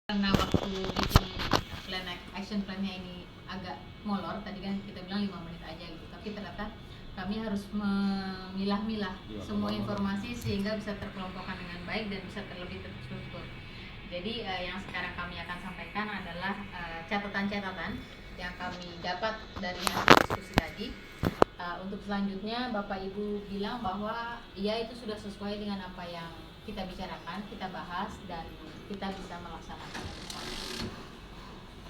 Karena waktu bikin action plan-nya ini agak molor, tadi kan kita bilang 5 menit aja gitu, tapi ternyata kami harus memilah-milah semua informasi sehingga bisa terkelompokkan dengan baik dan bisa terlebih terstruktur. Jadi yang sekarang kami akan sampaikan adalah catatan-catatan yang kami dapat dari hasil diskusi tadi. Untuk selanjutnya Bapak Ibu bilang bahwa ya itu sudah sesuai dengan apa yang kita bicarakan, kita bahas, dan kita bisa melaksanakan.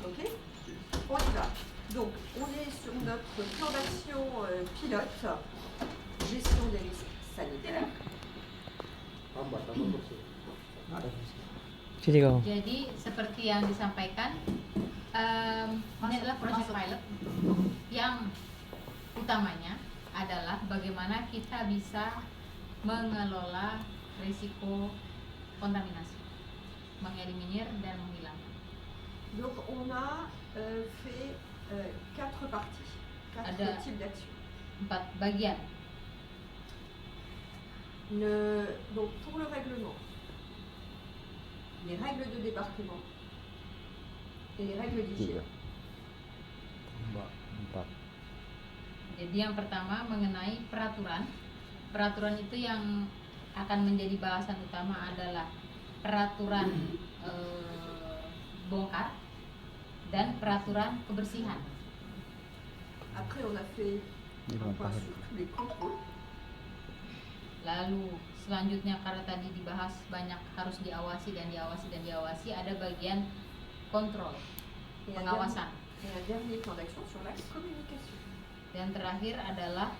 Ok, on y va. Donc, on est sur notre plan d'action pilote, gestion des risques sanitaires. Jadi seperti yang disampaikan, ini adalah proses pilot yang utamanya adalah bagaimana kita bisa mengelola risiko kontaminasi, mengeliminir dan menghilangkan. Donc, on a fait 4 parties, 4 types d'action. 4 bagian. Donc, pour le règlement, les règles de débarquement et les règles d'hygiène. Jadi yang pertama mengenai peraturan. Peraturan itu yang akan menjadi bahasan utama adalah peraturan bongkar dan peraturan kebersihan. Après, on a fait un point sur tous les contrôles. Lalu selanjutnya, karena tadi dibahas banyak harus diawasi dan diawasi dan diawasi, ada bagian kontrol, pengawasan. Et un dernier plan d'action sur la communication. Dan terakhir adalah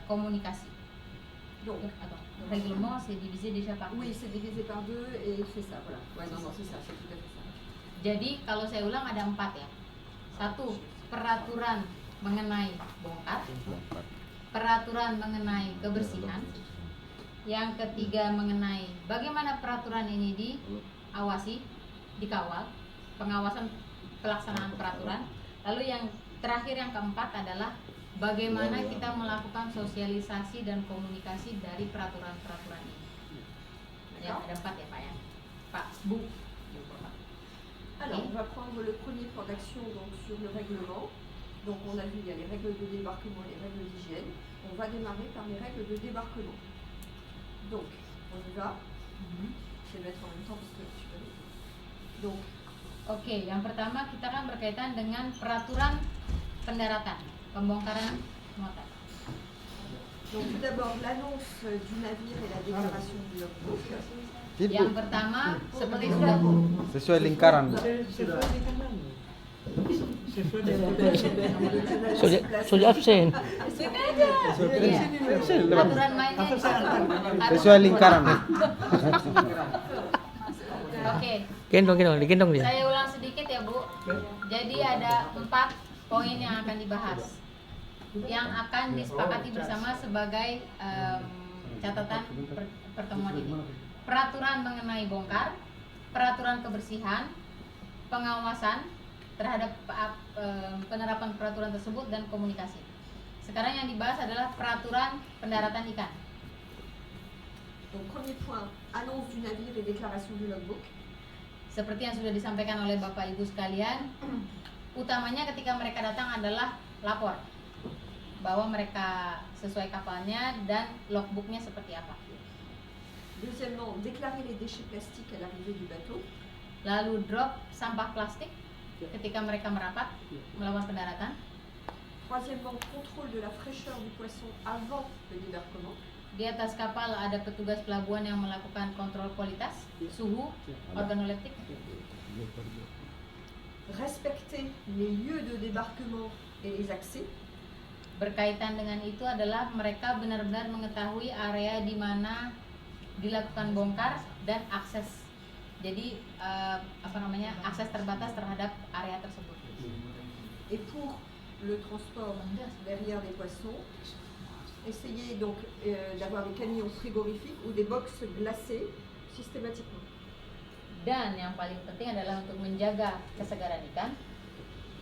komunikasi. Donc, Attends, règlement c'est divisé déjà par 2. Oui, c'est divisé par 2 et c'est ça, voilà. Ouais, non, c'est ça, c'est tout à fait ça. Jadi kalau saya ulang ada 4 ya. 1, peraturan mengenai bongkar. Peraturan mengenai kebersihan. Yang ketiga mengenai bagaimana peraturan ini diawasi, dikawal, pengawasan pelaksanaan peraturan. Lalu yang terakhir, yang keempat adalah bagaimana kita melakukan sosialisasi dan komunikasi dari peraturan-peraturan ini. Ya, ada 4 ya Pak ya. Pak, Bu. Alors, on va prendre le premier plan d'action donc sur le règlement. Donc, on a vu il y a les règles de débarquement et les règles d'hygiène. On va démarrer par les règles de débarquement. Donc, on y va. Je vais mettre en même temps parce que tu peux. Donc, oke, yang pertama kita kan berkaitan dengan peraturan pendaratan, pembongkaran muatan. Donc, tout d'abord, l'annonce du navire et la déclaration du logbook. Yang pertama seperti sudah Sesuai lingkaran. Sudah absen. aturan mainnya Sesuai lingkaran. Oke. Digendong dia. Saya ulang sedikit ya Bu. Jadi ada 4 poin yang akan dibahas, yang akan disepakati bersama sebagai catatan pertemuan ini. Peraturan mengenai bongkar, peraturan kebersihan, pengawasan terhadap penerapan peraturan tersebut, dan komunikasi. Sekarang yang dibahas adalah peraturan pendaratan ikan. Donc, premier point, annonce du navire et déclaration du logbook. Seperti yang sudah disampaikan oleh Bapak Ibu sekalian, utamanya ketika mereka datang adalah lapor bahwa mereka sesuai kapalnya dan logbooknya seperti apa. Deuxièmement, déclarer les déchets plastiques à l'arrivée du bateau. Lalu drop sampah plastik ketika mereka merapat melakukan pendaratan. Troisièmement, contrôle de la fraîcheur du poisson avant le débarquement. Di atas kapal ada petugas pelabuhan yang melakukan kontrol kualitas, suhu, organoleptik. Respecter les lieux de débarquement et les accès. Berkaitan dengan itu adalah mereka benar-benar mengetahui area di mana dilakukan bongkar dan akses. Jadi akses terbatas terhadap area tersebut. Et pour le transport derrière les poissons, essayer donc d'avoir des camions frigorifiques ou des box glacées systématiquement. Dan yang paling penting adalah untuk menjaga kesegaran ikan,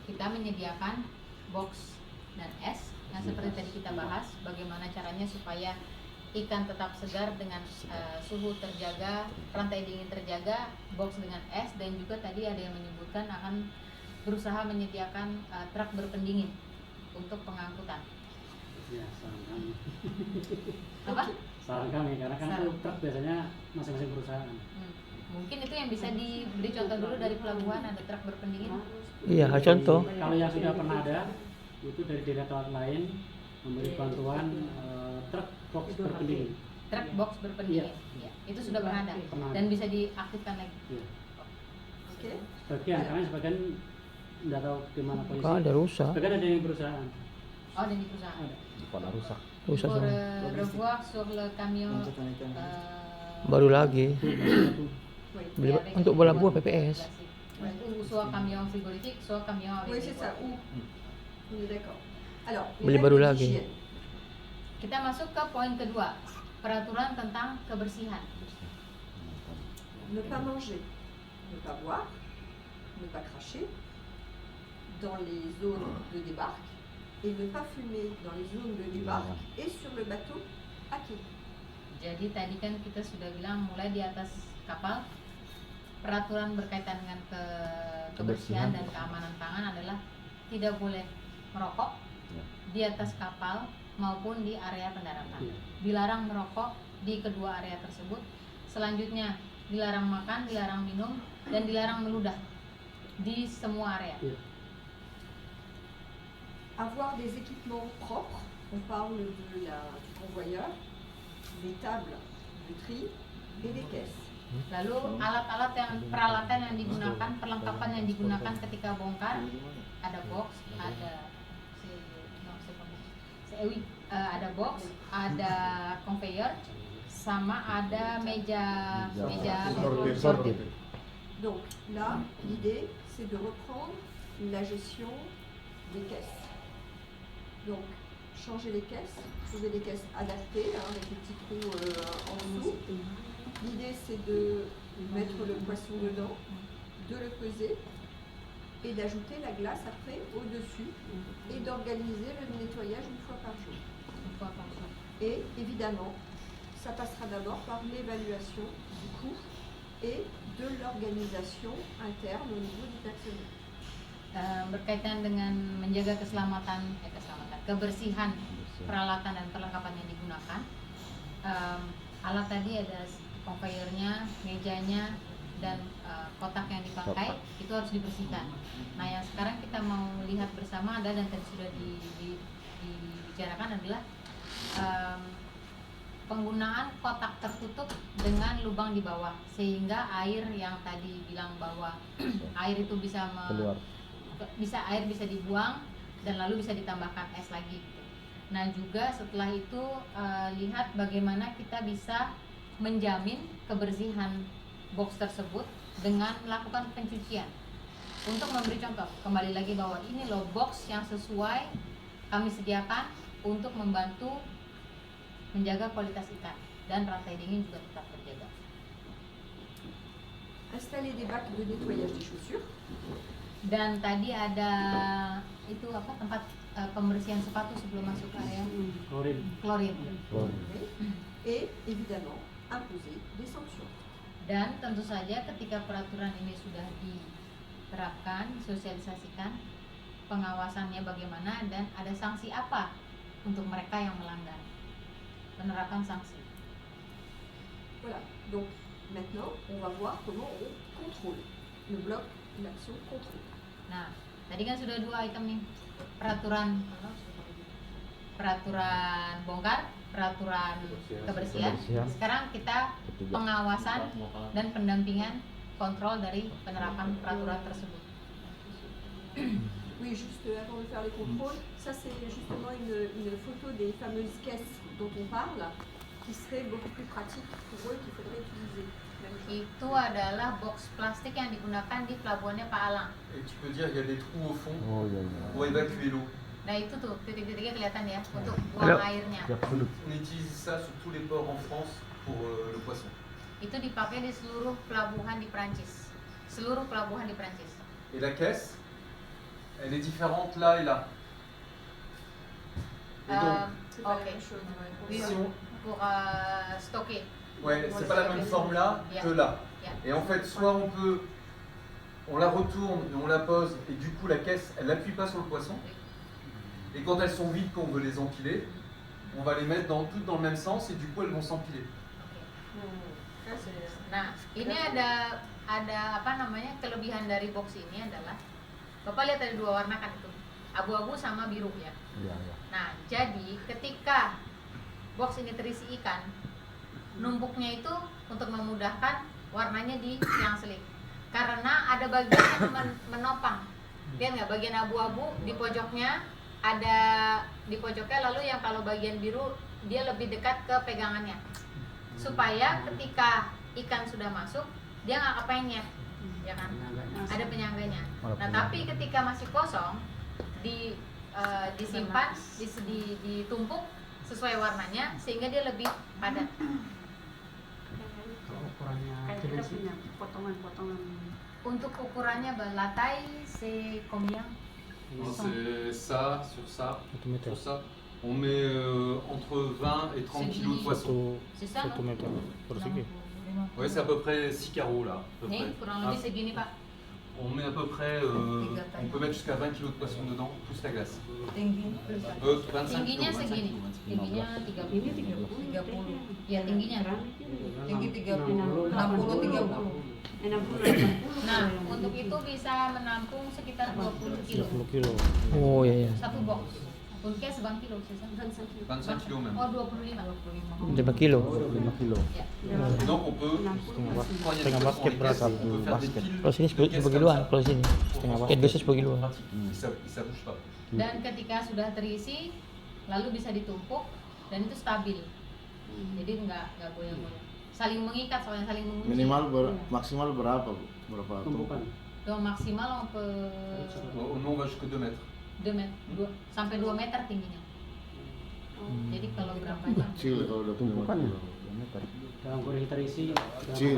kita menyediakan box dan es. Nah, seperti tadi kita bahas, bagaimana caranya supaya ikan tetap segar dengan suhu terjaga, rantai dingin terjaga, box dengan es, dan juga tadi ada yang menyebutkan akan berusaha menyediakan truk berpendingin untuk pengangkutan. Ya, saran kami. Apa? Saran kami, karena kan itu truk biasanya masing-masing perusahaan. Mungkin itu yang bisa diberi contoh dulu dari pelabuhan, ada truk berpendingin. Iya, contoh. Kalau yang sudah pernah ada, itu dari direktorat lain memberi bantuan truk box berpendingin. Truk box berpendingin. Ya, itu sudah pernah ada dan bisa diaktifkan lagi. Ya. Ok. Sebagian, karena sebagian tidak tahu gimana Kalau polisi. ada rusak, Sebagian ada yang perusahaan. Oh, dan di perusahaan. Ada. Pada rusak. rusak Pour semua. revoir sur le camion Baru lagi. Oui, Beli, avec untuk les bola boîtes buah PPS. classiques. Ou soit camion frigorifique, soit camion avec oui des c'est ça. boîtes. On est d'accord. Alors, les Beli règles baru lagi. d'hygiène. Kita masuk ke poin kedua, peraturan tentang kebersihan. Ne pas manger, ne pas boire, ne pas cracher dans les zones de débarque et ne pas fumer dans les zones de débarque et sur le bateau à quai. Jadi tadi kan kita sudah bilang mulai di atas kapal, peraturan berkaitan dengan kebersihan dan keamanan pangan adalah tidak boleh merokok di atas kapal maupun di area pendaratan. Dilarang merokok di kedua area tersebut. Selanjutnya dilarang makan, dilarang minum, dan dilarang meludah di semua area. Avoir des équipements propres, on parle du convoyeur, des tables de tri et des caisses. Lalu alat-alat yang peralatan yang digunakan, perlengkapan yang digunakan ketika bongkar, ada box, ada ada box, ada conveyor, sama ada meja sortir. Donc là, l'idée, c'est de reprendre la gestion des caisses. Donc, changer les caisses, trouver des caisses adaptées, avec des petits trous en dessous. L'idée, c'est de mettre le poisson dedans, de le peser et d'ajouter la glace après au-dessus et d'organiser le nettoyage une fois par jour. Et évidemment, ça passera d'abord par l'évaluation du coût et de l'organisation interne au niveau du personnel. Berkaitan dengan menjaga kebersihan peralatan dan perlengkapan yang digunakan, alat tadi ada conveyornya, mejanya, dan kotak yang dipakai itu harus dibersihkan. Nah, yang sekarang kita mau lihat bersama ada dan tadi sudah dibicarakan adalah penggunaan kotak tertutup dengan lubang di bawah, sehingga air yang tadi bilang bahwa air itu bisa air bisa dibuang dan lalu bisa ditambahkan es lagi. Nah, juga setelah itu lihat bagaimana kita bisa menjamin kebersihan box tersebut dengan melakukan pencucian. Untuk memberi contoh, kembali lagi bahwa ini loh box yang sesuai kami sediakan untuk membantu menjaga kualitas ikan dan rantai dingin juga tetap terjaga. Installer des bacs de nettoyage des chaussures. Dan tadi ada itu apa tempat pembersihan sepatu sebelum masuk ke area klorin. Et évidemment imposer des sanctions. Dan tentu saja ketika peraturan ini sudah diterapkan, disosialisasikan, pengawasannya bagaimana dan ada sanksi apa untuk mereka yang melanggar. Penerapan sanksi. Voilà. Donc maintenant, on va voir comment on contrôle le bloc, l'action contrôle. Nah, tadi kan sudah dua item nih, peraturan bongkar, peraturan kebersihan. Sekarang kita pengawasan dan pendampingan kontrol dari penerapan peraturan tersebut. Oui, juste avant de faire les contrôles, ça c'est justement une photo des fameuses caisses dont on parle, qui serait beaucoup plus pratique pour eux, qu'il faudrait utiliser. Itu adalah box plastik yang digunakan di pelabuhannya Pak Alang. Et tu peux dire il y a des trous au fond pour évacuer l'eau. Nah itu tuh titik-titiknya kelihatan ya untuk buang airnya. On utilise ça sur tous les ports en France pour le poisson. Itu dipakai di seluruh pelabuhan di Prancis. Seluruh pelabuhan di Prancis. Et la caisse, elle est différente là et là. Et donc, C'est pas la Oke. même chose. si on, pour stocker. Ouais, c'est pas la même forme là que là. Et en fait, soit on la retourne et on la pose, et du coup la caisse, elle n'appuie pas sur le poisson. Et quand elles sont vides, qu'on veut les empiler, on va les mettre toutes dans le même sens, et du coup elles vont s'empiler. Nah, ini ada apa namanya, kelebihan dari box ini adalah Bapak lihat ada dua warna kan itu, abu-abu sama biru ya. Nah, jadi ketika box ini terisi ikan, numpuknya itu untuk memudahkan warnanya di yang seling. Karena ada bagian yang menopang. Lihat nggak, bagian abu-abu di pojoknya ada di pojoknya, lalu yang kalau bagian biru dia lebih dekat ke pegangannya. Supaya ketika ikan sudah masuk, dia nggak kepenyet, ya kan? Ada penyangganya. Nah, tapi ketika masih kosong, disimpan, ditumpuk sesuai warnanya sehingga dia lebih padat. Ukurannya Kita punya potongan-potongan. Untuk ukurannya balatai combien? C'est ça, sur ça, Satu sur ça. On met entre 20 et 30 kilos de poisson. C'est ça, non? Ouais, c'est à peu près 6 carreaux là. À peu Nih, près. kurang lebih segini Pak. On met à peu près, on peut mettre jusqu'à 20 kilos de poisson dedans, plus la glace. 25 Tingginya kilos, 25 segini. kilos, 25 kilos. Tingginya 30. Ini 30. Ya, tingginya. Tinggi 30, 60, 30. Nah, untuk itu bisa menampung sekitar 20 kilo. Oh iya, iya. Satu box. Untuk sebang kilo, sisa 25 kilos même. Oh, 25. 5 kilo. 5 kilo. Ya. Donc on peut, quand il y a des poissons en caisse, on peut faire des piles Kalau sini de caisse 10 kiloan, comme kalau sini. ça. Kayak dosis 10 kiloan. Ça bouge pas. Dan ketika sudah terisi, lalu bisa ditumpuk dan itu stabil. Jadi nggak goyang-goyang. Saling mengikat, soalnya saling mengunci. Maksimal berapa, Bu? Berapa tumpukan. Donc maksimal on peut Nous on va jusqu'à 2 mètres. 2 meter, sampai 2 meter tingginya. Jadi kalau berapa jam? Kecil kalau udah tumpukan ya. Dalam kondisi terisi. Kecil.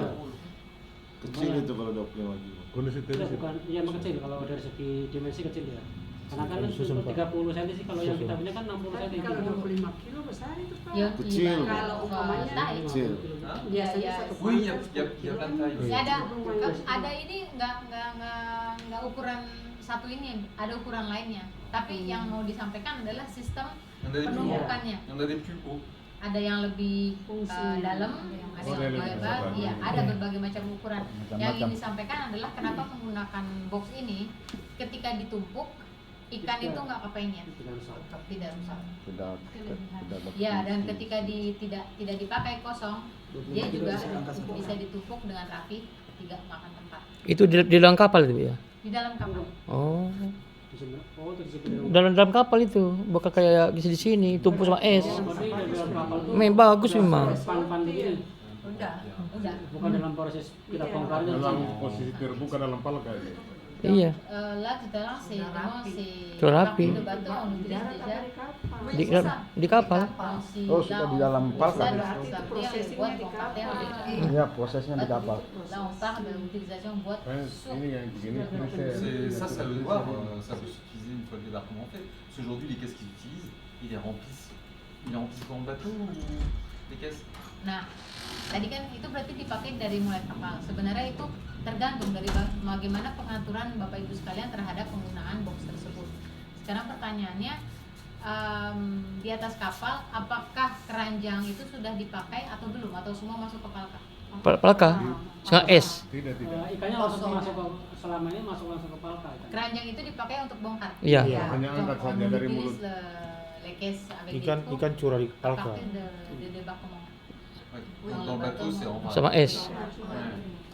Kecil itu kalau 25 kilo. Ya, bukan, iya emang kecil kalau dari segi dimensi kecil ya. Karena kan 30 cm sih, kalau yang kita punya kan 60 cm. Kalau 25 kilo besar itu Pak. Ya, Kecil. iya, Kalau umpamanya taik. Kecil. Biasanya Ya, satu Oui, il y kuartal. a plein de tailles. Ya, ada ini nggak ukuran satu ini, ada ukuran lainnya. Tapi yang mau disampaikan adalah sistem Il y en a des plus grands, penumpukannya. il y en a des plus hauts. Ada yang lebih dalam, ada yang lebar, iya, ada berbagai macam ukuran. Yang ingin disampaikan adalah kenapa menggunakan box ini, ketika ditumpuk ikan itu nggak kepenyet, tidak rusak. Tidak. Ya, dan ketika tidak dipakai kosong, dia juga bisa ditumpuk dengan rapi, tidak makan tempat. Itu di dalam kapal itu ya? Di dalam kapal. Oh. Oh, terus di Dalam kapal itu, bukan kayak di sini, tumpuk sama es. dalam kapal tuh Memang bagus memang. pan-pan begini. Udah. Bukan dalam proses kita bongkarnya. Posisi terbuka dalam palka itu. Iya. Là tout à l'heure c'est vraiment c'est Sudah rapi. de bateau on utilise déjà. Di, di kapal. Oh, sudah di dalam palka. Iya, prosesnya di kapal. Là on parle de l'utilisation boîte sur. Ini yang begini. Ça le voir, ça peut s'utiliser une fois le débarquement fait. Parce qu'aujourd'hui, les caisses qu'ils utilisent, ils les remplissent dans le bateau ou les caisses. Nah, tadi kan itu berarti dipakai dari mulai kapal. Sebenarnya itu tergantung dari bagaimana pengaturan Bapak Ibu sekalian terhadap penggunaan box tersebut. Sekarang pertanyaannya, di atas kapal apakah keranjang itu sudah dipakai atau belum, atau semua masuk ke palka? Palka. Setengah es. Tidak. Ikannya langsung masuk ke, selama ini masuk langsung ke palka. Keranjang itu dipakai untuk bongkar. Iya. Hanya angkat saja dari mulut. Ikan curah di palka. Dans le bateau, c'est en Sama es.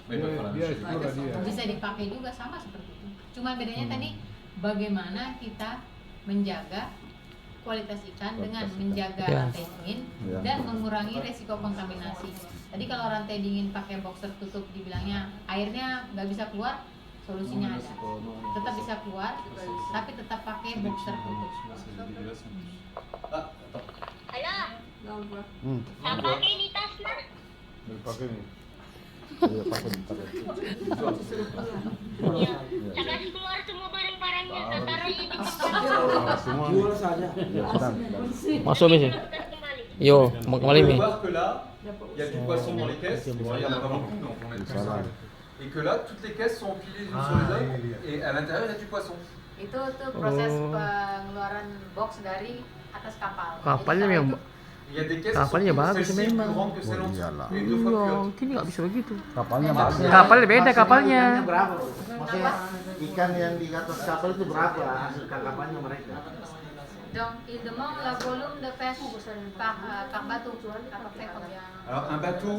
Mais pas la même Dia chose. explora dia. Bisa dipakai juga, sama seperti itu. Cuma bedanya tadi bagaimana kita menjaga kualitas ikan dengan menjaga Ya. rantai dingin Ya. dan mengurangi resiko kontaminasi. Tadi kalau rantai dingin pakai box tertutup dibilangnya airnya nggak bisa keluar, solusinya ada. Tetap bisa keluar, tapi tetap pakai box tertutup. C'est dégueulasse en plus. Ah, attends. Là, on voit. Dipakai nih. Iya, pakai. Jangan keluar semua barang-barangnya, taruh di Semua nih. Ya, sedang. Masuk mesin. kembali. Yo, mau On kembali peut nih. voir que là, il y a du poisson dans les caisses. Bon, il n'y en a pas beaucoup, donc on est Salah. Et que là, toutes les caisses sont empilées les unes sur les autres. Et à l'intérieur, il y a du poisson. Itu tuh proses pengeluaran box dari atas kapal. Kapalnya Jadi memang setelah Il y a des caisses Kapalnya surtout bagus celle-ci est memang. plus grande que celle en dessous. iyalah. Et 2 fois plus Iya, haute. kini nggak bisa begitu. Kapalnya Memang bagus. Kapalnya beda kapalnya. Berapa? Kenapa? Maksudnya ikan yang di atas kapal itu berapa hasil tangkapannya mereka? Donc, il demande le volume de pêche par bateau. À peu près combien? Alors, un bateau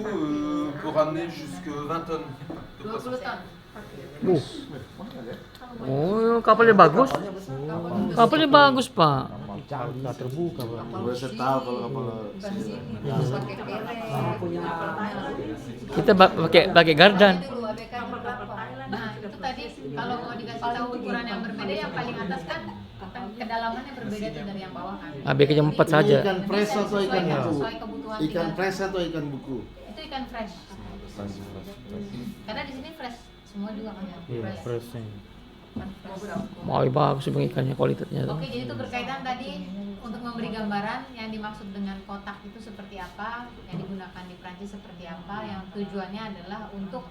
peut ramener jusque 20 tonnes de 20 poisson. tonnes. Oh, kapalnya bagus. Kapalnya bagus, Pak. Nggak terbuka, Pak. Gue tahu kalau kapal Pakai kerek. Kita pakai gardan. Dulu ABK berapa? Nah, itu tadi kalau mau dikasih tahu ukuran yang berbeda, yang paling atas kan kedalamannya berbeda tuh dari yang bawah kan. ABK-nya 4 saja. Ikan fresh atau ikan buku? Sesuai kebutuhan Ikan kita. fresh atau ikan buku? Itu ikan fresh. Karena di sini fresh semua juga kan ya. Iya, Fresh. freshnya. Ikan fresh. Mau bagus bang ikannya kualitasnya. Oke, jadi itu berkaitan tadi untuk memberi gambaran yang dimaksud dengan kotak itu seperti apa, yang digunakan di Prancis seperti apa, yang tujuannya adalah untuk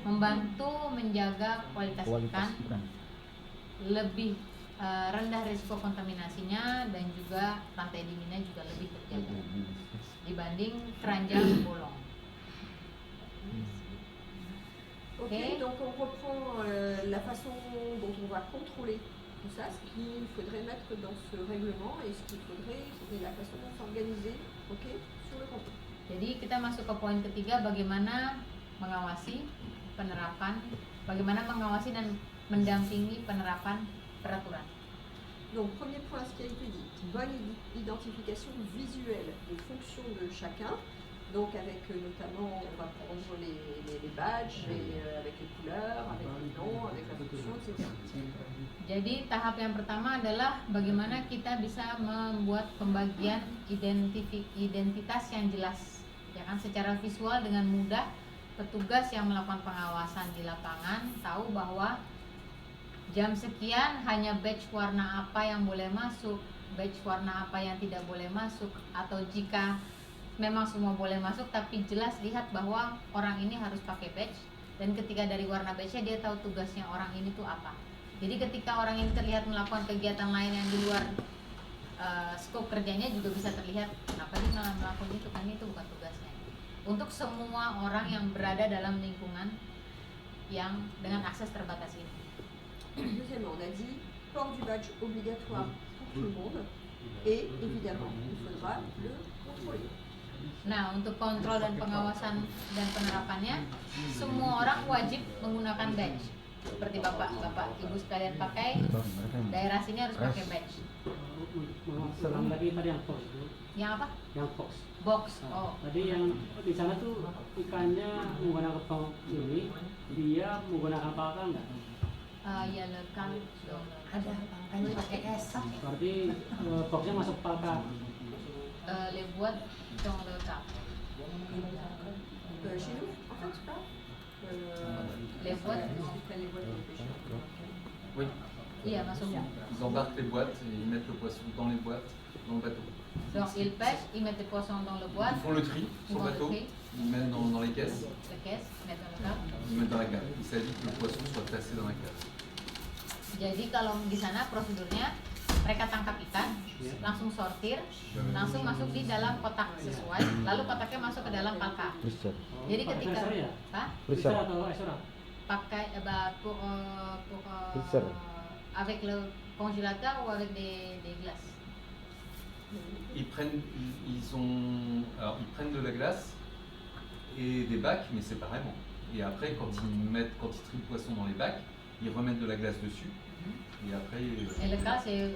membantu menjaga kualitas ikan lebih rendah risiko kontaminasinya dan juga rantai dinginnya juga lebih terjaga dibanding keranjang bolong. Ok, donc on reprend la façon dont on va contrôler tout ça, ce qu'il faudrait mettre dans ce règlement et ce qu'il faudrait, et la façon dont s'organiser, ok, sur le canton. Jadi kita masuk ke poin ketiga, bagaimana mengawasi penerapan, bagaimana mengawasi dan mendampingi penerapan peraturan. Donc premier point, ce qui a été dit, bonne identification visuelle des fonctions de chacun. Donc avec notamment, on va prendre les badges et avec les couleurs, avec les noms, avec la fonction, etc. Jadi tahap yang pertama adalah bagaimana kita bisa membuat pembagian identitas yang jelas, ya kan, secara visual dengan mudah. Petugas yang melakukan pengawasan di lapangan tahu bahwa jam sekian hanya badge warna apa yang boleh masuk, badge warna apa yang tidak boleh masuk, atau jika memang semua boleh masuk tapi jelas lihat bahwa orang ini harus pakai badge, dan ketika dari warna badge-nya dia tahu tugasnya orang ini tuh apa. Jadi ketika orang ini terlihat melakukan kegiatan lain yang di luar skop kerjanya juga bisa terlihat kenapa dia malah melakukan itu, kan itu bukan tugasnya. Untuk semua orang yang berada dalam lingkungan yang dengan akses terbatas ini. Deuxièmement, on a dit port du badge obligatoire pour tout le monde et évidemment, il faudra le contrôler. Nah, untuk kontrol dan pengawasan dan penerapannya, semua orang wajib menggunakan badge. Seperti bapak ibu sekalian pakai, daerah sini harus pakai badge. Selang lagi tadi yang box itu. Yang apa? Yang box. Box. Oh. Tadi yang di sana tuh ikannya menggunakan pang ini, dia menggunakan palka enggak? Ya lekal ada pangkanya pakai es. Berarti boxnya masuk palka. Les boîtes dans le cap. Chez nous, en fait, pas. Les boîtes. Les boîtes de pêcheurs. Oui, Iya, masuk. ils embarquent les boîtes et ils mettent le poisson dans les boîtes, dans le bateau. Donc ils pêchent, ils mettent les poissons dans le boîte, Ils font le tri ils sur font le le bateau, tri, ils mettent dans les caisses, les caisses, mettent dans le cap. ils mettent dans la cave. Il s'agit que le poisson soit placé dans la cave. Jadi kalau di sana prosedurnya mereka tangkap ikan, langsung sortir, langsung masuk di dalam kotak sesuai, lalu kotaknya masuk ke dalam palka. Jadi ketika Freezer atau esora? pakai avec le congélateur ou avec des glaces. Ils prennent de la glace et des bacs, mais séparément. Et après, quand ils trient le poisson dans les bacs, ils remettent de la glace dessus. Et après, Et le cas c'est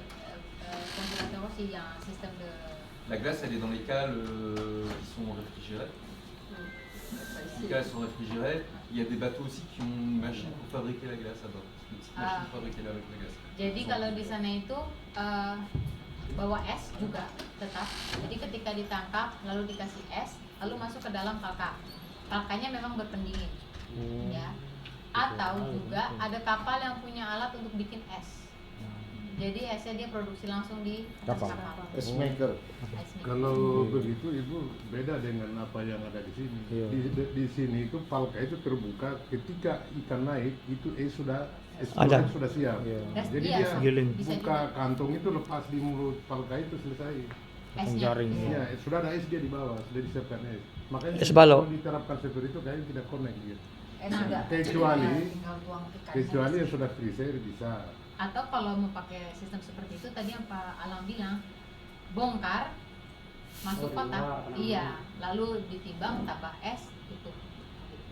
congélateur aussi, il y a un système de. la glace, elle est dans les cales qui sont réfrigérées. Les cales sont réfrigérées. Il y a des bateaux aussi qui ont une machine pour fabriquer la glace à bord. Une petite machine pour fabriquer avec la glace. Jadi kalau di sana itu bawa es juga tetap. Jadi ketika ditangkap lalu dikasih es, lalu masuk ke dalam palka. Palkanya memang berpendingin, ya. Atau juga ada kapal yang punya alat untuk bikin es. Jadi esnya dia produksi langsung di Kapal. Ice maker. Ice maker. Kalau begitu ibu beda dengan apa yang ada di sini. Iya. Di sini itu palka itu terbuka ketika ikan naik itu sudah Ada. sudah siap. Iya. Jadi Iya, dia giling. Bisa buka juga. kantong itu lepas di mulut palka itu selesai. Esnya. jaring. Iya. Ya, sudah ada es dia di bawah, sudah disiapkan es. Makanya Es balok. kalau diterapkan seperti itu kayaknya tidak connect gitu. Es sudah. Kecuali Tinggal tuang ikannya. kecuali yang sudah freezer bisa. Atau kalau mau pakai sistem seperti itu tadi yang Pak Alam bilang, bongkar masuk Oh, di kotak, luar, kenapa? iya, lalu ditimbang tambah es tutup.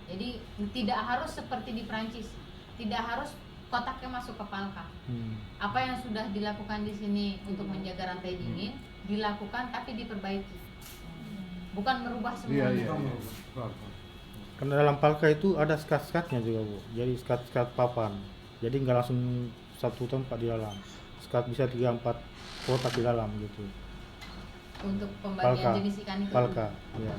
Jadi tidak harus seperti di Prancis, tidak harus kotaknya masuk ke palka. Apa yang sudah dilakukan di sini untuk menjaga rantai dingin dilakukan tapi diperbaiki, bukan merubah Iya, semuanya. iya. Paham. Karena dalam palka itu ada skat-skatnya juga Bu. Jadi skat-skat papan. Jadi nggak langsung satu tempat di dalam. Skat bisa 3-4 kotak di dalam gitu. Untuk pembagian Palka. jenis ikan itu. Palka. Ya.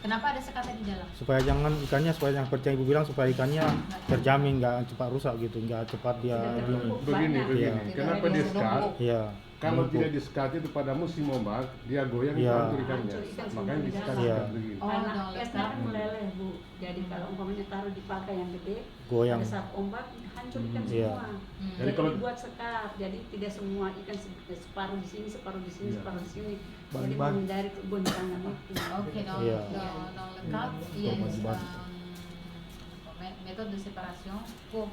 Kenapa ada sekatnya di dalam? Supaya jangan ikannya, supaya yang seperti yang Ibu bilang, supaya ikannya terjamin nggak cepat rusak gitu, nggak cepat dia dingin. Begini, Iya. kenapa di skat? Iya. Kalau Numpuk. tidak di skat itu pada musim ombak, dia goyang itu Iya. hancur ikannya. Makanya di skat Iya. begini. Oh, Karena dong, esnya kan meleleh Bu. Jadi kalau umpamanya taruh di palka yang gede, Goyang. pada saat ombak hancur ikan Iya. semua. Hmm. Jadi kalau- dibuat sekat, jadi tidak semua ikan separuh di sini, separuh di sini, Iya. separuh di sini. Jadi Bagi-bagi. menghindari kegoncangan itu. Ok, dans, Iya. dans le cadre, il y a Bagi-bagi. méthode de séparation pour,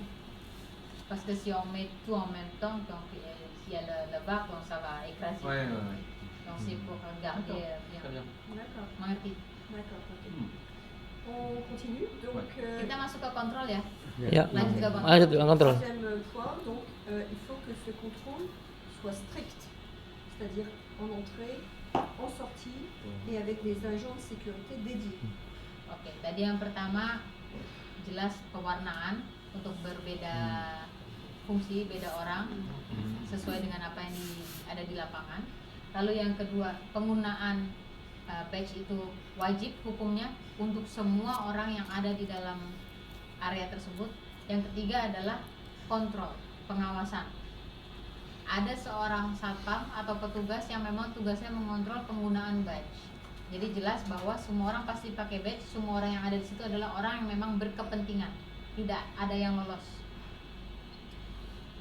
parce que si on met tout en même temps, donc s'il y a le vacuum, ça va écraser. Ouais, ouais. Donc c'est pour garder bien. D'accord, Mengerti? d'accord. Ok. On continue. Donc, Kita masuk ke kontrol ya. Ya. Lanjut ke bang. Lanjut dengan kontrol. troisième point, donc, il faut que ce contrôle soit strict, c'est-à-dire en entrée, en sortie et avec des agents de sécurité dédiés. Oke, tadi yang pertama jelas pewarnaan untuk berbeda fungsi, beda orang sesuai dengan apa yang ada di lapangan. Lalu yang kedua, penggunaan badge itu wajib hukumnya untuk semua orang yang ada di dalam area tersebut. Yang ketiga adalah kontrol, pengawasan. Ada seorang satpam atau petugas yang memang tugasnya mengontrol penggunaan badge. Jadi jelas bahwa semua orang pasti pakai badge, semua orang yang ada di situ adalah orang yang memang berkepentingan. Tidak ada yang lolos.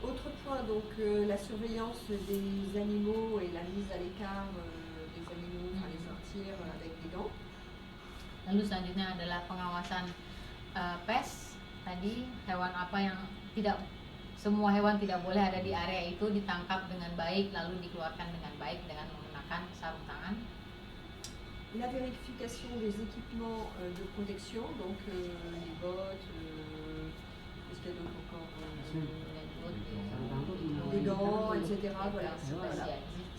Autre point, donc la surveillance des animaux et la mise à l'écart des animaux, enfin les sortir avec des gants. Lalu selanjutnya adalah pengawasan pes. Tadi hewan apa yang tidak, semua hewan tidak boleh ada di area itu, ditangkap dengan baik lalu dikeluarkan dengan baik dengan menggunakan sarung tangan. La vérification des équipements de protection, donc les bottes, qu'est-ce qu'il y a d'autre encore, les gants, etc. Voilà,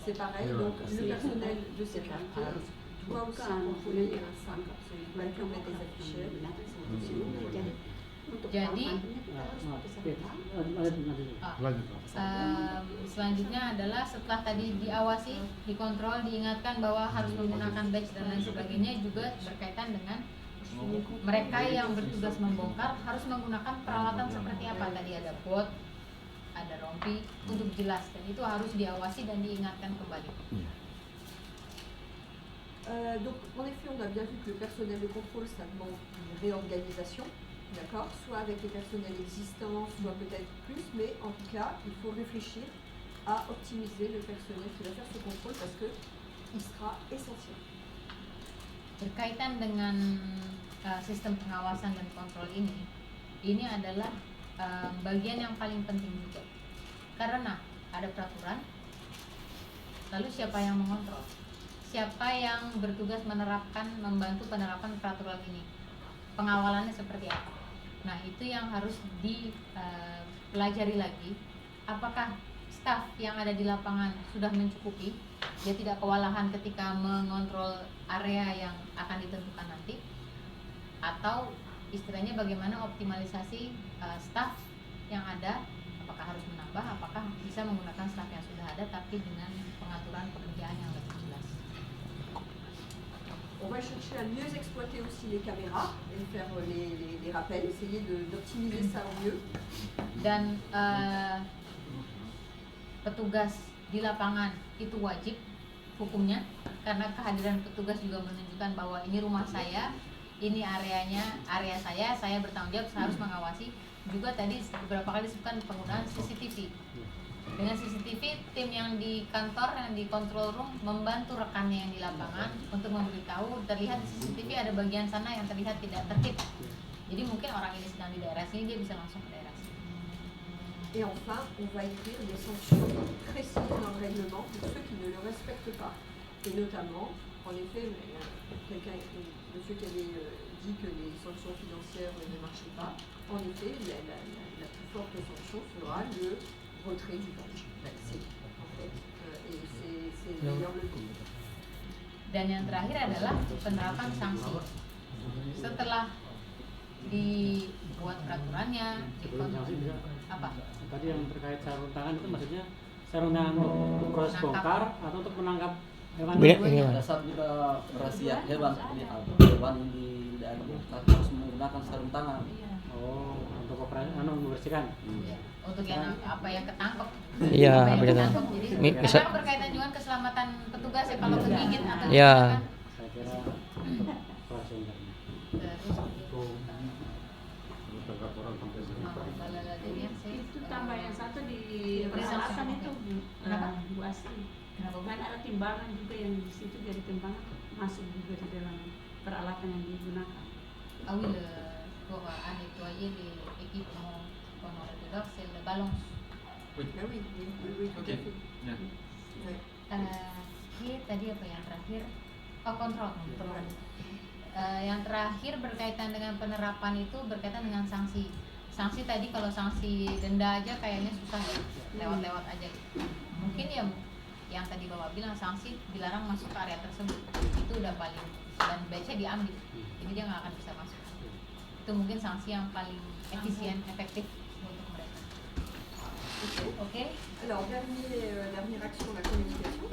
c'est pareil. Donc le personnel de sécurité doit aussi contrôler un sac, il doit mettre des affichettes. Jadi Lanjut. selanjutnya adalah setelah tadi diawasi, dikontrol, diingatkan bahwa harus menggunakan badge dan lain sebagainya, juga berkaitan dengan mereka yang bertugas membongkar harus menggunakan peralatan seperti apa. Tadi ada bot, ada rompi untuk jelas, dan itu harus diawasi dan diingatkan kembali. Donc en effet, on a bien vu que le personnel de contrôle, ça demande une réorganisation, d'accord, soit avec les personnels existants, soit peut-être plus, mais en tout cas, il faut réfléchir à optimiser le personnel qui va faire ce contrôle parce que il sera essentiel. Berkaitan dengan sistem pengawasan dan kontrol ini adalah bagian yang paling penting juga, karena ada peraturan, lalu siapa yang mengontrol, siapa yang bertugas membantu penerapan peraturan ini, pengawalannya seperti apa. Nah, itu yang harus dipelajari lagi, apakah staf yang ada di lapangan sudah mencukupi, dia tidak kewalahan ketika mengontrol area yang akan ditentukan nanti, atau istilahnya bagaimana optimalisasi staf yang ada, apakah harus menambah, apakah bisa menggunakan staf yang sudah ada tapi dengan pengaturan pekerjaan yang lebih jelas. On va chercher à mieux exploiter aussi les caméras et faire les rappels, essayer d'optimiser ça au mieux. Dan petugas di lapangan itu wajib hukumnya, karena kehadiran petugas juga menunjukkan bahwa ini rumah saya, ini area saya bertanggung jawab, saya harus mengawasi. Juga tadi beberapa kali disebutkan penggunaan CCTV. Dengan CCTV, tim yang di kantor, yang di control room membantu rekannya yang di lapangan untuk memberitahu, terlihat di CCTV ada bagian sana yang terlihat tidak tertib. Jadi mungkin orang ini sedang di daerah sini, dia bisa langsung ke daerah sini. Et enfin, on va écrire des sanctions précises dans le règlement pour ceux qui ne le respectent pas. Et notamment, en effet, monsieur qui avait dit que les sanctions financières ne marchaient pas, en effet, la plus forte sanction sera le retrait du badge d'accès, en fait. Et c'est d'ailleurs le but. Dan yang terakhir adalah penerapan sanksi. Setelah dibuat peraturannya, apa? Tadi yang terkait sarung tangan itu maksudnya sarung tangan untuk proses bongkar atau untuk menangkap hewan? Pada saat kita merazia hewan yang harus menggunakan sarung tangan. Oh, untuk operasi membersihkan. Untuk yang apa yang ketangkep. Iya, betul. Jadi karena berkaitan juga keselamatan petugas ya, kalau kegigit atau Iya. Saya kira operasi Itu tambah yang satu di peralatan itu Bu Asri. Kan ada timbangan juga yang di situ, jadi timbangan masuk juga di dalam peralatan yang digunakan. Ah oui, pour nettoyer les équipements qu'on aurait dehors, c'est le ballon. Oui. Ah oui, tout Ok. à fait. Bien. Ini tadi apa yang terakhir? Oh, kontrol. Yang terakhir berkaitan dengan penerapan itu berkaitan dengan sanksi. Sanksi tadi kalau sanksi denda aja kayaknya susah ya, lewat-lewat aja. Mungkin ya yang tadi Bapak bilang sanksi dilarang masuk ke area tersebut, itu udah paling, dan badge-nya diambil, jadi dia nggak akan bisa masuk. Itu mungkin sanksi yang paling efisien, efektif untuk mereka. Oke. Alors, dernière action, la communication.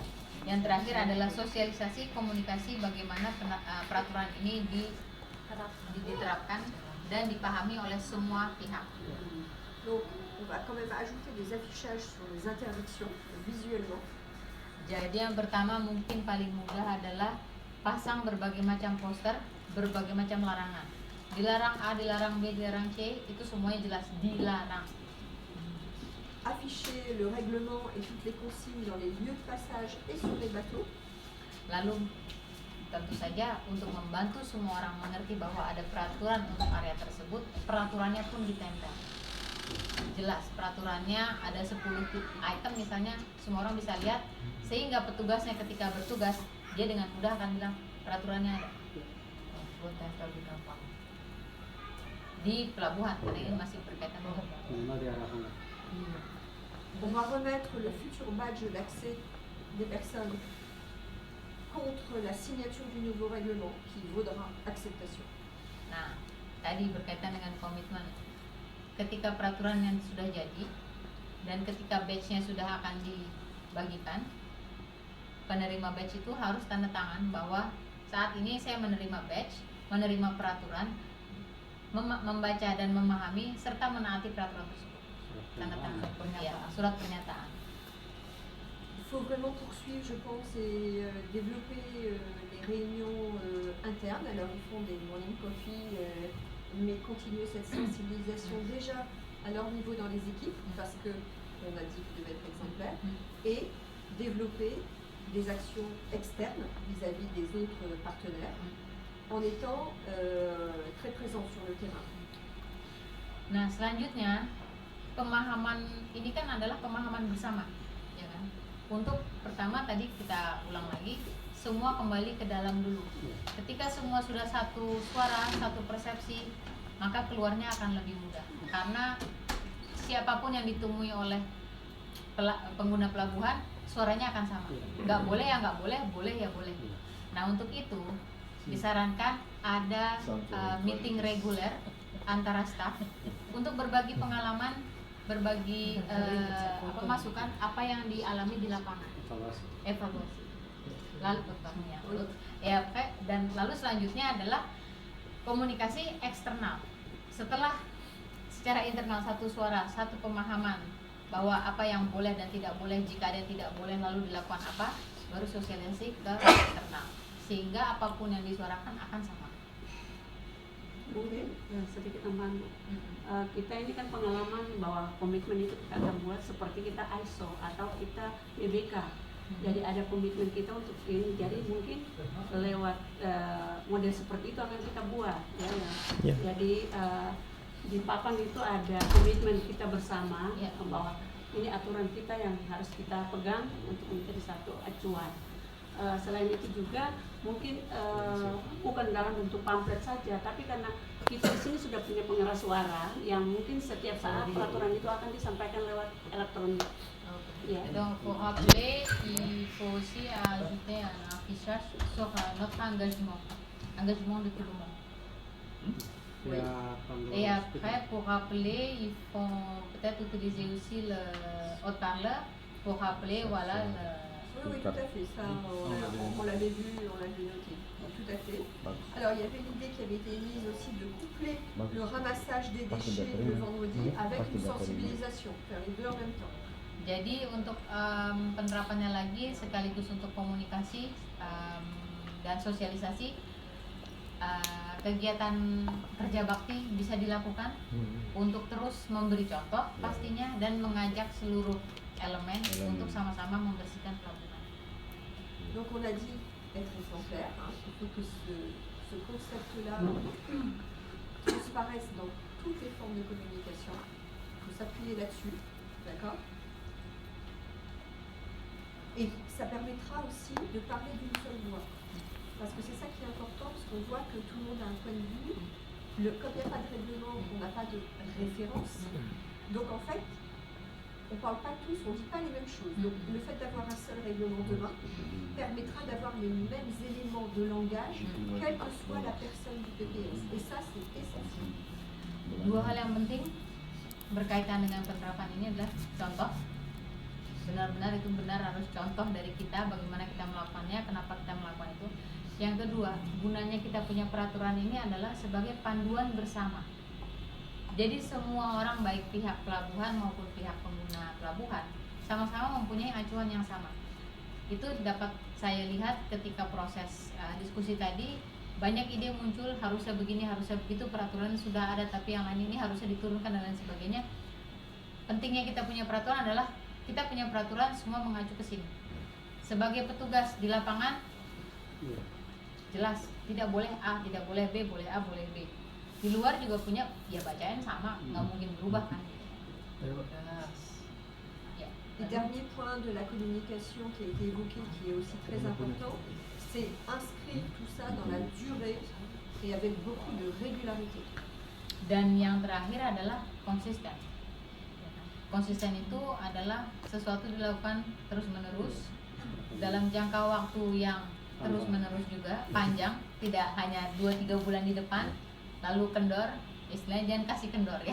Yang terakhir adalah sosialisasi, komunikasi, bagaimana peraturan ini diterapkan dan dipahami oleh semua pihak. Donc, on va quand même ajouter des affichages sur les interdictions visuellement. Jadi yang pertama mungkin paling mudah adalah pasang berbagai macam poster, berbagai macam larangan. Dilarang A, dilarang B, dilarang C, itu semuanya jelas dilarang. Afficher le règlement et toutes les consignes dans les lieux de passage et sur les bateaux. Lalu tentu saja untuk membantu semua orang mengerti bahwa ada peraturan untuk area tersebut, peraturannya pun ditempel. Jelas peraturannya ada 10 item misalnya, semua orang bisa lihat, sehingga petugasnya ketika bertugas dia dengan mudah akan bilang peraturannya ada. Gue tempel di kapal, di pelabuhan, karena ini masih berkaitan dengan On va remettre le futur badge d'accès des personnes contre la signature du nouveau règlement qui vaudra acceptation. Nah, tadi berkaitan dengan komitmen. Ketika peraturan yang sudah jadi dan ketika badge-nya sudah akan dibagikan, penerima badge itu harus tanda tangan bahwa saat ini saya menerima badge, menerima peraturan, membaca dan memahami serta menaati peraturan tersebut. Tanda tangan, ya, surat pernyataan. Il faut vraiment poursuivre, je pense, et développer les réunions internes. Alors, ils font des morning coffee, mais continuer cette sensibilisation déjà à leur niveau dans les équipes, parce que on a dit qu'ils devaient être exemplaires, et développer des actions externes vis-à-vis des autres partenaires, en étant très présents sur le terrain. Nah, selanjutnya pemahaman ini kan adalah pemahaman bersama, ya kan? Untuk pertama tadi kita ulang lagi, semua kembali ke dalam dulu. Ketika semua sudah satu suara, satu persepsi, maka keluarnya akan lebih mudah. Karena siapapun yang ditemui oleh pengguna pelabuhan, suaranya akan sama. Nggak boleh ya nggak boleh, boleh ya boleh. Nah, untuk itu disarankan ada meeting reguler antara staff untuk berbagi pengalaman, berbagi masukan apa yang dialami di lapangan, evaluasi. Lalu selanjutnya adalah komunikasi eksternal. Setelah secara internal satu suara, satu pemahaman, bahwa apa yang boleh dan tidak boleh, jika ada yang tidak boleh lalu dilakukan apa, baru sosialisasi ke eksternal, sehingga apapun yang disuarakan akan sama. Mungkin sedikit tambahan Bu. Kita ini kan pengalaman bahwa komitmen itu kita akan buat seperti kita ISO atau kita PBK. Jadi ada komitmen kita untuk ini. Jadi mungkin lewat model seperti itu akan kita buat. Ya. Jadi di papan itu ada komitmen kita bersama bahwa ini aturan kita yang harus kita pegang untuk menjadi satu acuan. Selain itu juga mungkin bukan dalam bentuk pamflet saja, tapi karena kita di sini sudah punya pengeras suara yang mungkin setiap saat peraturan itu akan disampaikan lewat elektronik. Donc pour rappeler, il faut aussi ajouter un affichage sur notre engagement de tout le monde. Et après, pour rappeler, il faut peut-être utiliser aussi le haut-parleur pour rappeler, voilà. Oui, tout à fait. Ça, on l'avait vu, on l'avait noté. Tout à fait. Alors, il y avait l'idée qui avait été émise aussi de coupler le ramassage des déchets le vendredi avec une sensibilisation, faire les deux en même temps. Jadi untuk penerapannya lagi sekaligus untuk komunikasi dan sosialisasi, kegiatan kerja bakti bisa dilakukan untuk terus memberi contoh pastinya dan mengajak seluruh elemen untuk sama-sama membersihkan pelabuhan. Donc on a dit être exemplaire, il faut que ce concept-là transparaisse dans toutes les formes de communication, il faut s'appuyer là-dessus, d'accord? Et ça permettra aussi de parler d'une seule voix. Parce que c'est ça qui est important, parce qu'on voit que tout le monde a un point de vue. Comme il n'y a pas de règlement, on n'a pas de référence. Donc en fait, on ne parle pas tous, on ne dit pas les mêmes choses. Donc le fait d'avoir un seul règlement demain permettra d'avoir les mêmes éléments de langage, quelle que soit la personne du PPS. Et ça, c'est essentiel. Dua hal yang penting berkaitan dengan penerapan ini adalah contoh. Benar-benar itu benar, harus contoh dari kita bagaimana kita melakukannya, kenapa kita melakukan itu. Yang kedua, gunanya kita punya peraturan ini adalah sebagai panduan bersama. Jadi semua orang, baik pihak pelabuhan maupun pihak pengguna pelabuhan, sama-sama mempunyai acuan yang sama. Itu dapat saya lihat ketika proses diskusi tadi, banyak ide muncul, harusnya begini, harusnya begitu, peraturan sudah ada tapi yang lain ini harusnya diturunkan dan lain sebagainya. Pentingnya kita punya peraturan adalah kita punya peraturan semua mengacu ke sini. Sebagai petugas di lapangan, jelas tidak boleh A, tidak boleh B, boleh A, boleh B. Di luar juga punya, ya bacaan sama, nggak mungkin berubah kan. Le dernier point de la communication qui a été évoqué, qui est aussi très important, c'est inscrire tout ça dans la durée et avec beaucoup de régularité. Dan yang terakhir adalah konsisten. Konsisten itu adalah sesuatu dilakukan terus-menerus dalam jangka waktu yang terus-menerus juga, panjang, tidak hanya 2-3 bulan di depan lalu kendor, istilahnya jangan kasih kendor ya.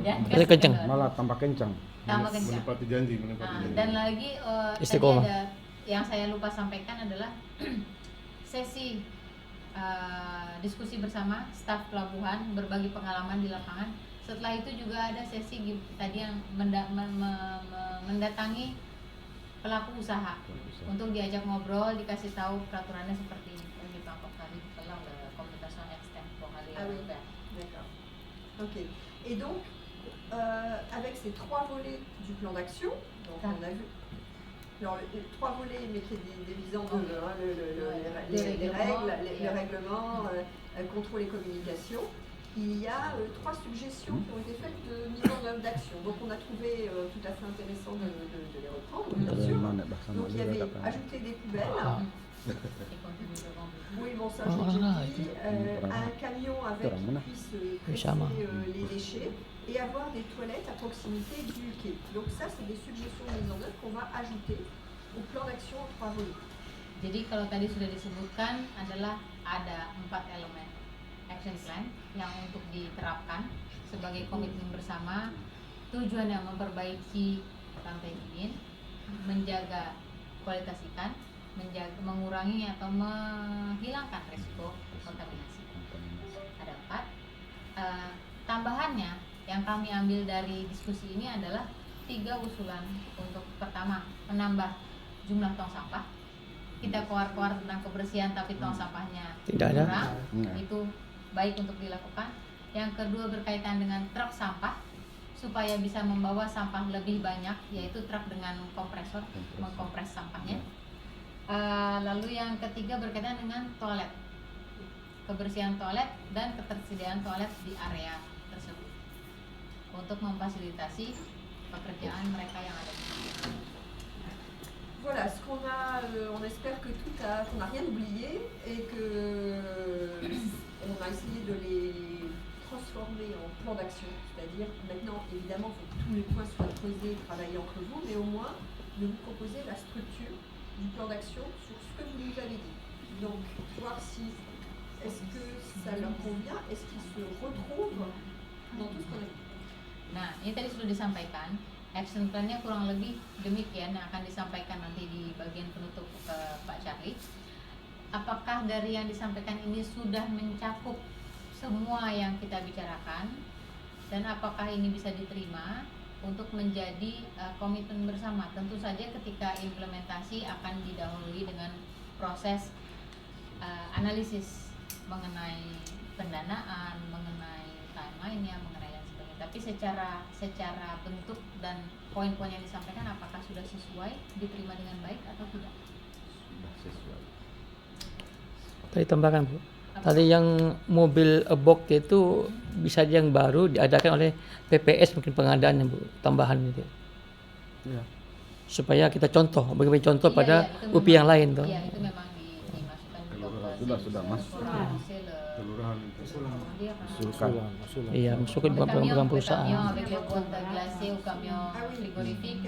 Jangan kasih kencang, malah tambah kencang. Menepati janji. Dan lagi tadi ada yang saya lupa sampaikan adalah sesi diskusi bersama staf pelabuhan, berbagi pengalaman di lapangan. Setelah itu juga ada sesi tadi yang mendatangi pelaku usaha untuk diajak ngobrol, dikasih tahu peraturannya seperti ini. Ah oui, d'accord. Ok. Et donc, avec ces 3 volets du plan d'action, donc on a vu alors, 3 volets, mais qui est divisé en deux, les règles, le règlement, contrôle et communication. Il y a 3 suggestions qui ont été faites de mise en œuvre d'action. Donc on a trouvé tout à fait intéressant de les reprendre, bien sûr. Donc il y avait ajouter des poubelles. Oui, bon, ça je l'ai dit. Un camion avec qui puisse presser les déchets et avoir des toilettes à proximité du quai. Donc ça, c'est des suggestions de mise en œuvre qu'on va ajouter au plan d'action en 3 volets. Jadi kalau tadi sudah disebutkan adalah ada 4 elemen action plan yang untuk diterapkan sebagai komitmen bersama, tujuannya memperbaiki rantai dingin, menjaga kualitas ikan, mengurangi atau menghilangkan risiko kontaminasi. Ada 4. Tambahannya yang kami ambil dari diskusi ini adalah 3 usulan. Untuk pertama, menambah jumlah tong sampah. Kita keluar-keluar tentang kebersihan tapi tong sampahnya Tidak ada. kurang. Itu baik untuk dilakukan. Yang kedua berkaitan dengan truk sampah, supaya bisa membawa sampah lebih banyak, yaitu truk dengan kompresor mengkompres sampahnya. Lalu yang ketiga berkaitan dengan toilet, kebersihan toilet dan ketersediaan toilet di area tersebut untuk memfasilitasi pekerjaan mereka yang ada di sini. Voilà, ce qu'on a, on espère que qu'on n'a rien oublié et que on a essayé de les transformer en plan d'action. C'est-à-dire, maintenant, évidemment, il faut que tous les points soient creusés, travaillés entre vous, mais au moins de vous proposer la structure du plan d'action sur ce que vous nous avez dit. Donc, voir si est-ce que ça leur convient, est-ce qu'ils se retrouvent dans tout ce qu'on a dit. Nah, ini tadi sudah disampaikan. Action plan-nya kurang lebih demikian yang akan disampaikan nanti di bagian penutup ke Pak Charlie. Apakah dari yang disampaikan ini sudah mencakup semua yang kita bicarakan, dan apakah ini bisa diterima untuk menjadi komitmen bersama? Tentu saja ketika implementasi akan didahului dengan proses analisis mengenai pendanaan, mengenai timeline-nya, mengenai dan sebagainya. Tapi secara bentuk dan poin-poin yang disampaikan apakah sudah sesuai, diterima dengan baik atau tidak? Sudah sesuai. Tadi tambahkan Bu. Tadi yang mobil box itu bisa yang baru diadakan oleh PPS, mungkin pengadaannya Bu, tambahan itu. Iya. Supaya kita bagi contoh Iya, pada itu UPI yang lain tuh. Iya, itu memang dimasukkan juga ke Sudah masuk. Kelurahan itu. Usulkan. Iya, masuk ke program perusahaan. avec les boîtes glacées ou camion frigorifique.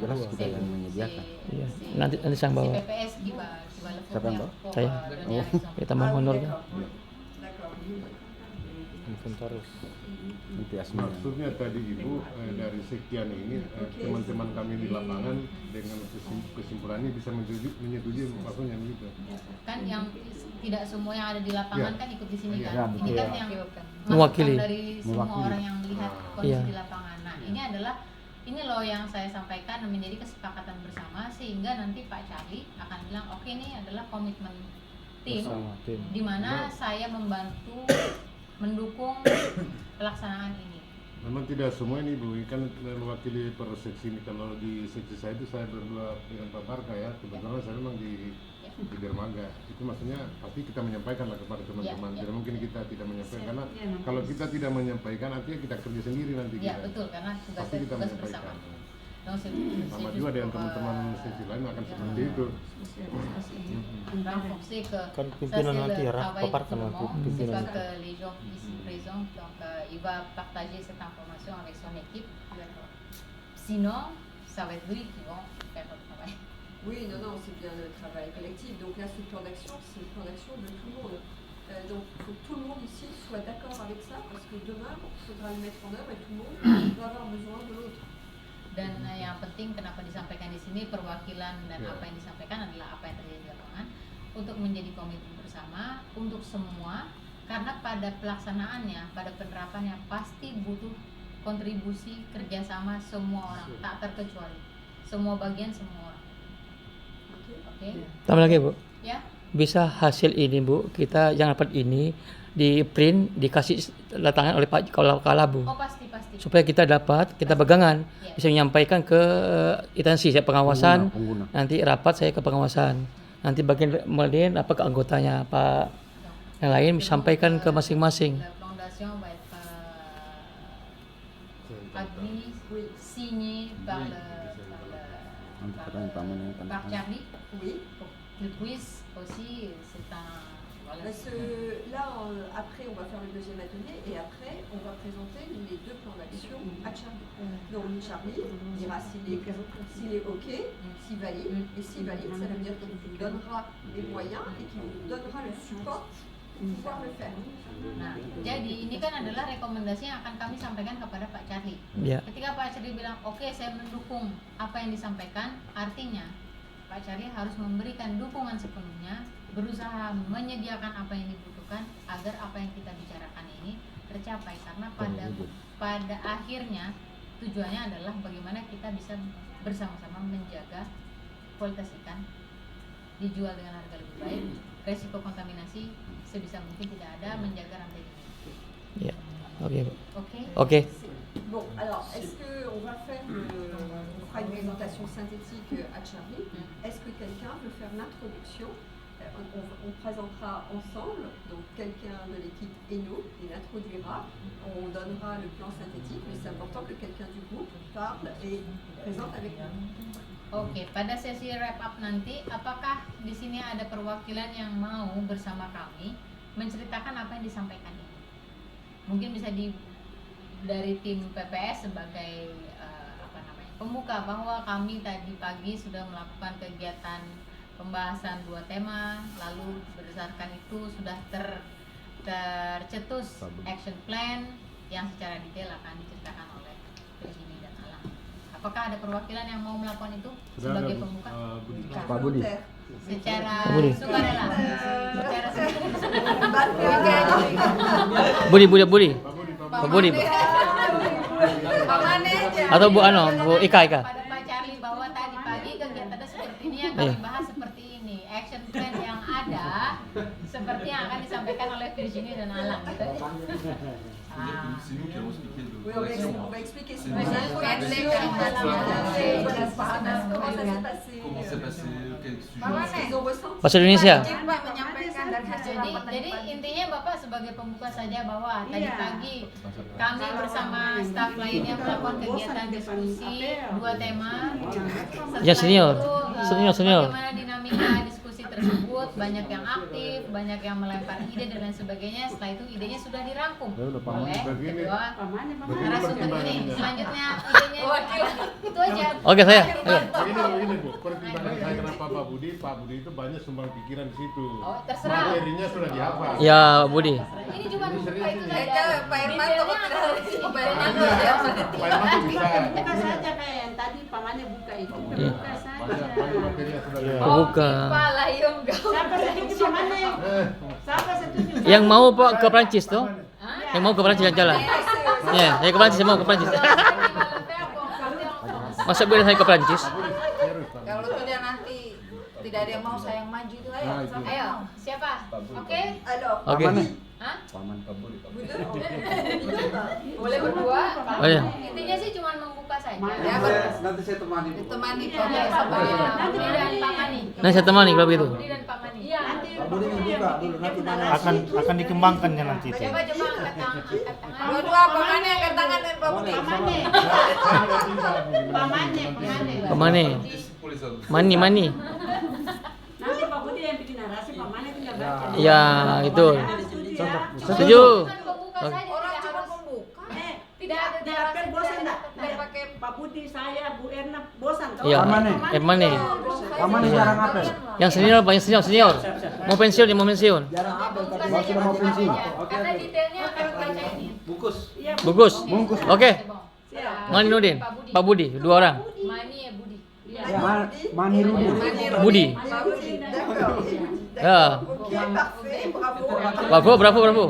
Jelas kita yang menyediakan. Iya. Nanti saya yang bawa. Si PPS gimana? Siapa yang bawa? Saya. Kita mau honor kan. Inventaris. Nanti Asmi. Maksudnya tadi Ibu dari sekian ini teman-teman kami di lapangan dengan kesimpulannya bisa menyetujui maksudnya begitu. Kan yang tidak semua yang ada di lapangan kan ikut di sini Iya, kan. Ini kan betul. yang Mewakili. masukan dari semua orang yang melihat kondisi Iya. di lapangan. Nah, ini loh yang saya sampaikan menjadi kesepakatan bersama, sehingga nanti Pak Charlie akan bilang oke, ini adalah komitmen tim Bersama tim. di mana saya membantu mendukung pelaksanaan ini. Memang tidak semua ini Bu, kan mewakili per seksi ini. Kalau di seksi saya itu saya berdua dengan Pak Barka ya, kebetulan saya memang di dermaga. Itu maksudnya pasti kita menyampaikan lah kepada teman-teman. Ya. Tidak mungkin kita tidak menyampaikan, karena Ya, memang. kalau kita tidak menyampaikan artinya kita kerja sendiri nanti Ya, kita. betul, karena Pasti kita tugas bersama. menyampaikan. Donc, Sama juga dengan teman-teman seksi lain akan seperti itu. renforcer que Kan ça pimpinan c'est nanti le ya, travail paparkan de tout le nanti monde. C'est pimpinan. pas que les gens ici présents, donc il va partager cette information avec son équipe. Sinon, ça va être lui qui va faire le travail. Oui, non, c'est bien le travail collectif. Donc là, ce plan d'action, c'est le plan d'action de tout le monde. Donc il faut que tout le monde ici soit d'accord avec ça, parce que demain, il faudra le mettre en œuvre et tout le monde va avoir besoin de l'autre. Dan yang penting kenapa disampaikan di sini perwakilan dan Ya. apa yang disampaikan adalah apa yang terjadi di lapangan untuk menjadi komitmen bersama untuk semua, karena pada pelaksanaannya, pada penerapannya pasti butuh kontribusi kerjasama semua orang, tak terkecuali semua bagian, semua orang. Oke? Tambah lagi Bu. Ya. Bisa hasil ini Bu, kita yang dapat ini di print, dikasih tangan oleh Pak Kalabu. Oh pasti. Supaya kita dapat, kita pegangan, Ya. bisa menyampaikan ke instansi saya pengawasan, Pengguna. nanti rapat saya ke pengawasan, nanti bagian kemudian apa ke anggotanya, Pak yang lain sampaikan ke masing-masing. La fondation va être admis, signé par par Charlie. Oui. Pour qu'il puisse aussi, c'est un... Voilà, Parce que là, après, on va faire le deuxième atelier et après, on va présenter les deux plans d'action à Charlie. Donc Charlie dira s'il est OK, s'il valide, et s'il valide, ça veut dire qu'il vous donnera les moyens et qu'il vous donnera le support pour pouvoir le faire. Nah, jadi ini kan adalah rekomendasi yang akan kami sampaikan kepada Pak Charlie. Ya. Ketika Pak Charlie bilang, oke, saya mendukung apa yang disampaikan, artinya Pak Charlie harus memberikan dukungan sepenuhnya, berusaha menyediakan apa yang dibutuhkan agar apa yang kita bicarakan ini tercapai, karena pada akhirnya tujuannya adalah bagaimana kita bisa bersama-sama menjaga kualitas ikan dijual dengan harga lebih baik, resiko kontaminasi sebisa mungkin tidak ada, menjaga rantai dingin. Ya. Oke, Bu. Oke. Oke. Bon, alors, est-ce qu'on va faire on fera une présentation synthétique à Charlie. Est-ce que quelqu'un veut faire l'introduction? On présentera ensemble, donc quelqu'un de l'équipe Eno, il introduira, on donnera le plan synthétique, mais c'est important que quelqu'un du groupe parle et présente avec nous. Oke, pada sesi wrap up nanti, apakah di sini ada perwakilan yang mau bersama kami menceritakan apa yang disampaikan ini? Mungkin bisa dari tim PPS sebagai pembuka bahwa kami tadi pagi sudah melakukan kegiatan pembahasan 2 tema, lalu berdasarkan itu sudah tercetus action plan yang secara detail akan diceritakan oleh Virginie dan Alang. Apakah ada perwakilan yang mau melakukan itu sebagai pembuka? Pak Budi. Secara Budi. sukarela. Secara Budi. Pak Budi. Atau Bu Bu Ika. Pada Pak Charlie bahwa tadi pagi kegiatannya seperti ini yang kami bahas seperti ini. Action plan yang ada seperti yang akan disampaikan oleh Virginie dan Alang gitu. C'est nous qui allons expliquer le Oui, on va expliquer ce C'est que nous. Comment c'est passé, quel sujet ils ont ressenti. Bahasa Indonesia. Jadi intinya Bapak sebagai pembuka saja bahwa tadi pagi kami bersama staf lainnya melakukan kegiatan diskusi 2 tema. Ya, senior. Setelah itu, Senior. bagaimana dinamika diskusi tersebut, banyak yang aktif, banyak yang melempar ide dan lain sebagainya. Setelah itu idenya sudah dirangkum oleh kedua narasumber ini. Selanjutnya idenya itu aja. Oke, saya. Ayo. Ini Bu, pertimbangan saya kenapa Pak Budi itu banyak sumbang pikiran di situ. Oh, terserah. Materinya sudah dihafal. Ya, Budi. Ini cuma itu saja. Pak Irman Detailnya akan di sini. Pak Irman tuh bisa. Buka saja kayak yang tadi pamannya buka itu. Iya. Buka saja. Banyak materinya sudah Iya. dihafal. Buka. Kepala yung Siapa setuju pamannya? Siapa setuju? Yang mau Pak ke Prancis tuh? Yang mau ke Prancis jalan. Ya, saya ke Prancis, saya mau ke Prancis. Masa boleh saya ke Prancis? Kalau tidak nanti tidak ada yang mau saya yang maju itu ayo. Ayo, siapa? Oke? Alors, Oke. Hah? Paman Pak Budi. Boleh berdua. Oh, iya. Intinya sih cuma membuka saja. Ya, Nanti saya temani Bu. ditemani Budi dan Pak Mani. Nah, saya temani kalau begitu. Budi dan Pak Mani. Iya. Pak Budi membuka dulu nanti Akan dikembangkan ya nanti itu. Coba angkat tangan. dua-dua pamannya angkat tangan dan Pak Budi. Pamannya. Pamannya. Kemana? Pour les hommes. Mani. Nanti Pak Budi yang bikin narasi, pamannya tinggal baca. Ya, itu. Cuma Setuju. membuka saja, Orang tidak cuma harus membuka. tidak ada narasi, bosan tidak enggak? ada Biar pakai Pak Budi, saya, Bu Erna bosan toh? Iya. Pamannya. Mani. Pamannya jarang apa? Yang senior, Pak, yang senior. Mau pensiun, dia mau pensiun. Jarang apa? Membuka Kalau saja sudah mau pensiun. saja. Karena detailnya akan baca ini. Iya, Bagus. Bungkus. Oke. siap. Mani Nudin, Pak Budi, 2 orang. Mani ya Budi. Iya. Mani Rudi. Budi. D'accord. Ya. Ok, parfait, bravo. Bravo.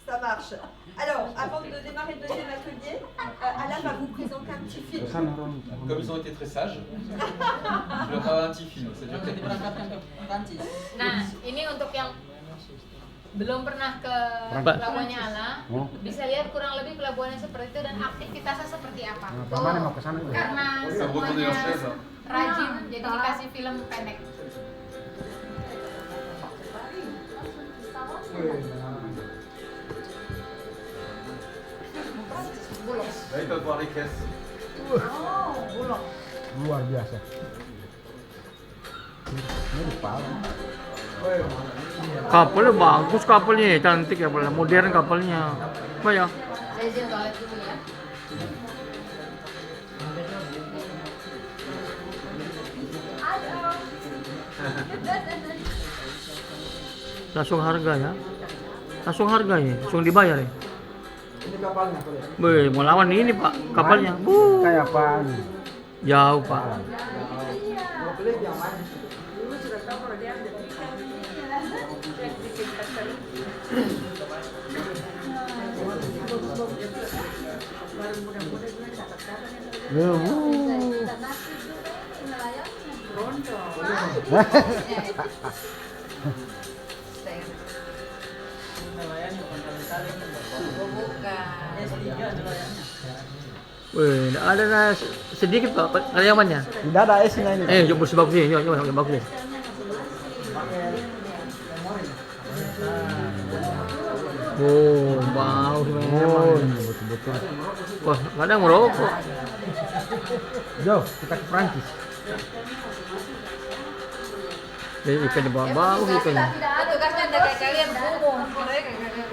Ça marche. Alors, avant de démarrer le deuxième atelier, Alain va vous présenter un petit film. Comme ils ont été très sages, je leur ferai un petit film, ça dure 4 minutes. Nah, ini untuk yang belum pernah ke pelabuhannya Ala, bisa lihat kurang lebih pelabuhannya seperti itu dan aktivitasnya seperti apa. Pamannya mau ke sana tuh. Karena semuanya rajin, jadi dikasih film pendek. Là, ils peuvent voir les caisses. Luar biasa. Ini di Palu. Kapalnya bagus, kapalnya cantik ya, modern kapalnya. Apa ya? Saya izin toilet dulu ya. Langsung harga ya. Langsung harga ya, langsung dibayar ya. Ini kapalnya, Pak. Wih, mau lawan ini Pak, kapalnya. Kayak apaan? Jauh Pak. Dulu sudah tahu kalau dia ada ikan yang bikin pasal. Baru mudah-mudahan Nelayan yang kali-kali kan Bukan. S3 nelayannya. Wih, ada sedikit Pak karyawannya. Tidak ada esnya ini. Coba bagus ini, coba yang bagus nih. Oh, bau Oh, ini betul-betul. Wah, kadang merokok. Jauh, kita ke Prancis. Jadi ikan bau ikannya. Tugasnya ada kayak kalian ngomong. Mereka kayak.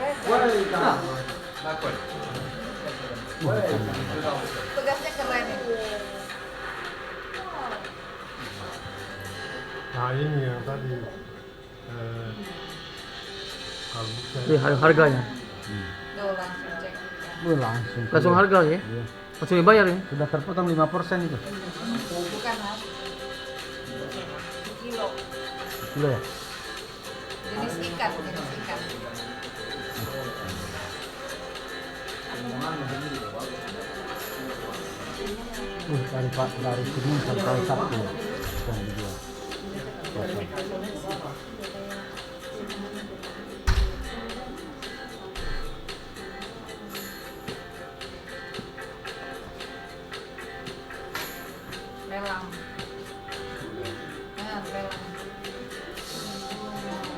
Tugasnya keren ya. Nah ini yang tadi Ini harganya. Tuh langsung cek. Langsung harga ya. Iya. Langsung dibayar ya. Sudah terpotong 5% itu. Bukan Mas. Kilo. Kilo ya? Jenis ikan. Dari Senin sampai Sabtu yang dijual. Lelang. Lelang.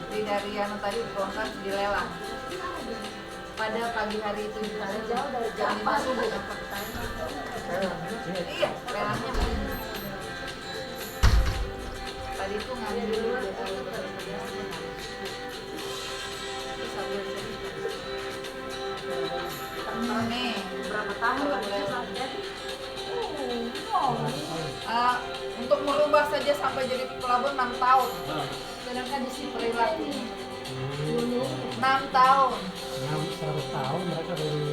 Jadi dari yang tadi dibongkar dilelang. Pada pagi hari itu juga jauh dari jam 5 subuh. Iya, lelangnya. Tadi itu ngambil nih berapa tahun untuk merubah saja sampai jadi pelabuhan 6 tahun. Sedangkan di sini perilakunya 6 tahun. 100 tahun mereka baru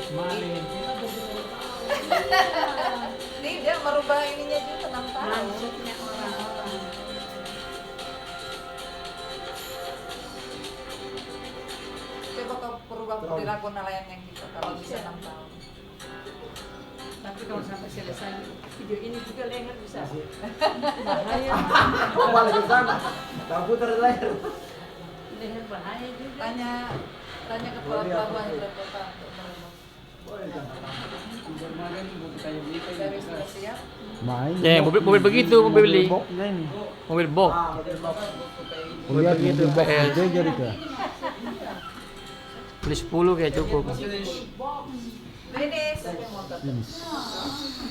kemarin. Nih dia merubah ininya juga 6 tahun. Mindsetnya orang-orang. Coba kau perubah perilaku nelayan yang kita kalau bisa 6 tahun. Tapi kalau sampai selesai video ini juga leher bisa bahaya. Balik ke sana. Tak putar leher. Leher bahaya juga. Tanya kepala pelabuhan berapa tahun untuk merubah. Dari sudah siap. Main. Ya, mobil begitu, mobil beli. Boxnya ini. Mobil box. Lihat begitu, mobil box PS. gede jadi ke. Beli 10 kayak cukup. Finish.